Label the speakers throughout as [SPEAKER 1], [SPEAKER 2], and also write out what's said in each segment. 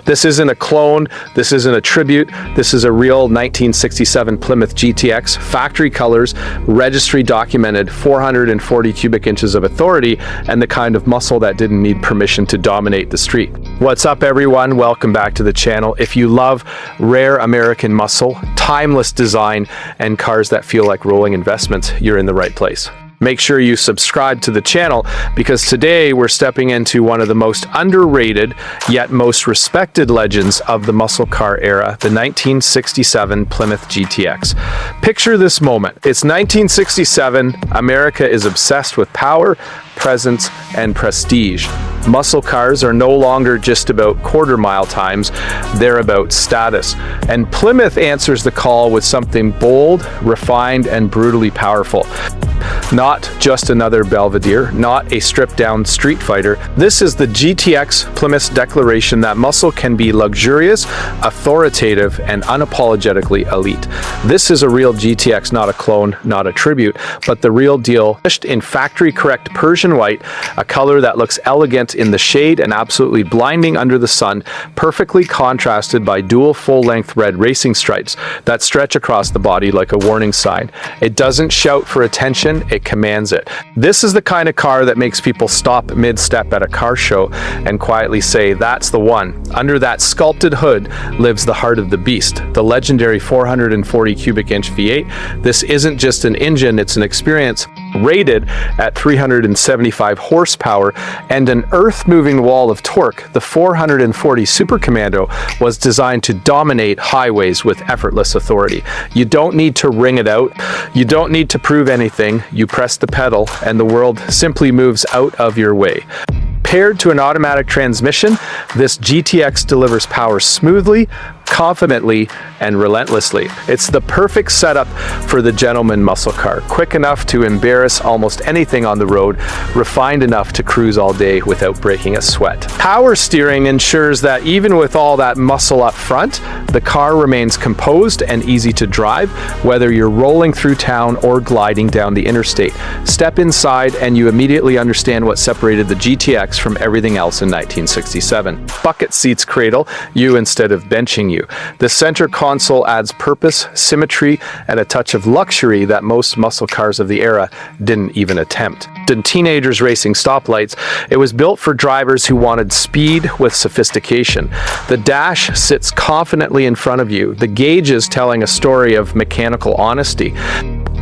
[SPEAKER 1] This isn't a clone, this isn't a tribute, this is a real 1967 Plymouth GTX, factory colors, registry documented, 440 cubic inches of authority, and the kind of muscle that didn't need permission to dominate the street. What's up everyone? Welcome back to the channel. If you love rare American muscle, timeless design, and cars that feel like rolling investments, you're in the right place. Make sure you subscribe to the channel because today we're stepping into one of the most underrated yet most respected legends of the muscle car era, the 1967 Plymouth GTX. Picture this moment. It's 1967. America is obsessed with power, presence, and prestige. Muscle cars are no longer just about quarter-mile times, they're about status. And Plymouth answers the call with something bold, refined, and brutally powerful. Not just another Belvedere, not a stripped-down street fighter. This is the GTX Plymouth's declaration that muscle can be luxurious, authoritative, and unapologetically elite. This is a real GTX, not a clone, not a tribute, but the real deal. Finished in factory-correct Persian White, a color that looks elegant in the shade and absolutely blinding under the sun, perfectly contrasted by dual full-length red racing stripes that stretch across the body like a warning sign. It doesn't shout for attention, it commands it. This is the kind of car that makes people stop mid-step at a car show and quietly say, "That's the one." Under that sculpted hood lives the heart of the beast, the legendary 440 cubic inch V8. This isn't just an engine, it's an experience. Rated at 375 horsepower and an earth-moving wall of torque, the 440 Super Commando was designed to dominate highways with effortless authority. You don't need to ring it out. You don't need to prove anything. You press the pedal and the world simply moves out of your way. Paired to an automatic transmission, this GTX delivers power smoothly, confidently, and relentlessly. It's the perfect setup for the gentleman muscle car. Quick enough to embarrass almost anything on the road, refined enough to cruise all day without breaking a sweat. Power steering ensures that even with all that muscle up front, the car remains composed and easy to drive, whether you're rolling through town or gliding down the interstate. Step inside and you immediately understand what separated the GTX from everything else in 1967. Bucket seats cradle you instead of benching you. The center console adds purpose, symmetry, and a touch of luxury that most muscle cars of the era didn't even attempt. In teenagers racing stoplights, it was built for drivers who wanted speed with sophistication. The dash sits confidently in front of you, the gauges telling a story of mechanical honesty.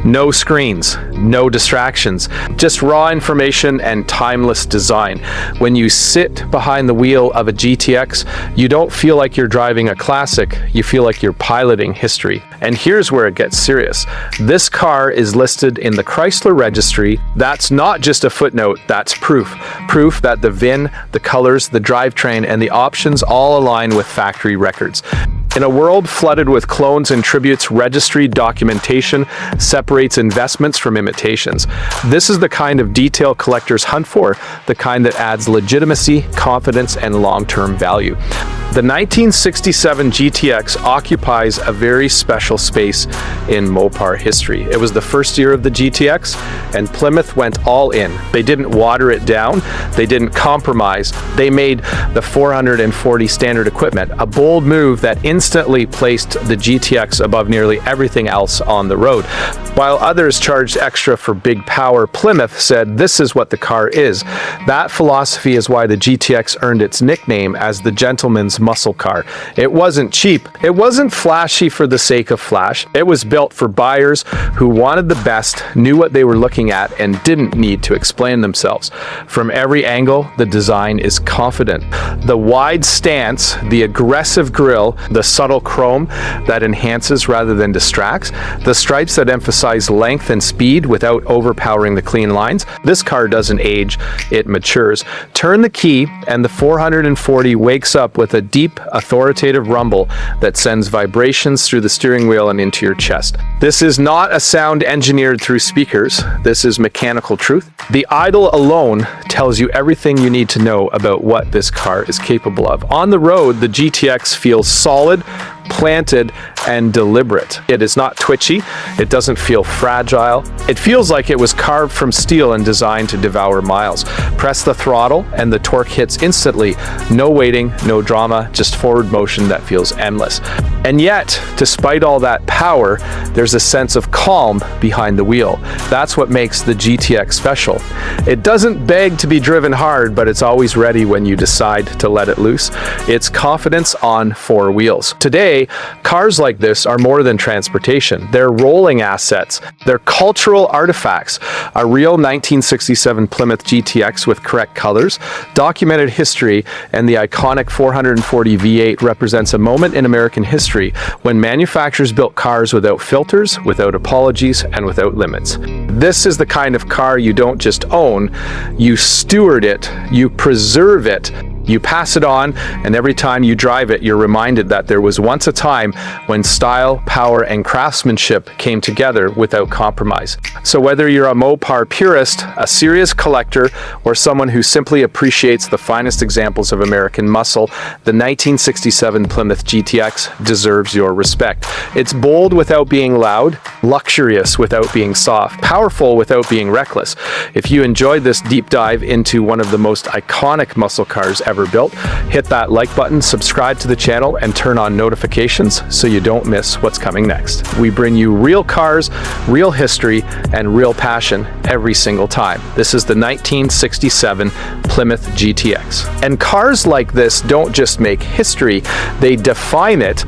[SPEAKER 1] No screens, no distractions, just raw information and timeless design. When you sit behind the wheel of a GTX, you don't feel like you're driving a classic, you feel like you're piloting history. And here's where it gets serious. This car is listed in the Chrysler Registry. That's not just a footnote, that's proof. Proof that the VIN, the colors, the drivetrain, and the options all align with factory records. In a world flooded with clones and tributes, registry documentation separates investments from imitations. This is the kind of detail collectors hunt for, the kind that adds legitimacy, confidence, and long-term value. The 1967 GTX occupies a very special space in Mopar history. It was the first year of the GTX, and Plymouth went all in. They didn't water it down, they didn't compromise. They made the 440 standard equipment, a bold move that instantly placed the GTX above nearly everything else on the road. While others charged extra for big power, Plymouth said this is what the car is. That philosophy is why the GTX earned its nickname as the gentleman's muscle car. It wasn't cheap. It wasn't flashy for the sake of flash. It was built for buyers who wanted the best, knew what they were looking at, and didn't need to explain themselves. From every angle, the design is confident. The wide stance, the aggressive grille, the subtle chrome that enhances rather than distracts, the stripes that emphasize length and speed without overpowering the clean lines. This car doesn't age, it matures. Turn the key and the 440 wakes up with a deep, authoritative rumble that sends vibrations through the steering wheel and into your chest. This is not a sound engineered through speakers. This is mechanical truth. The idle alone tells you everything you need to know about what this car is capable of. On the road, the GTX feels solid, planted, and deliberate. It is not twitchy. It doesn't feel fragile. It feels like it was carved from steel and designed to devour miles. Press the throttle and the torque hits instantly. No waiting, no drama, just forward motion that feels endless. And yet, despite all that power, there's a sense of calm behind the wheel. That's what makes the GTX special. It doesn't beg to be driven hard, but it's always ready when you decide to let it loose. It's confidence on four wheels. Today, cars like this are more than transportation. They're rolling assets. They're cultural artifacts. A real 1967 Plymouth GTX with correct colors, documented history, and the iconic 440 V8 represents a moment in American history when manufacturers built cars without filters, without apologies, and without limits. This is the kind of car you don't just own, you steward it, you preserve it, you pass it on, and every time you drive it, you're reminded that there was once a time when style, power, and craftsmanship came together without compromise. So whether you're a Mopar purist, a serious collector, or someone who simply appreciates the finest examples of American muscle, the 1967 Plymouth GTX deserves your respect. It's bold without being loud, luxurious without being soft, powerful without being reckless. If you enjoyed this deep dive into one of the most iconic muscle cars ever built, hit that like button, subscribe to the channel, and turn on notifications so you don't miss what's coming next. We bring you real cars, real history, and real passion every single time. This is the 1967 Plymouth GTX. And cars like this don't just make history, they define it.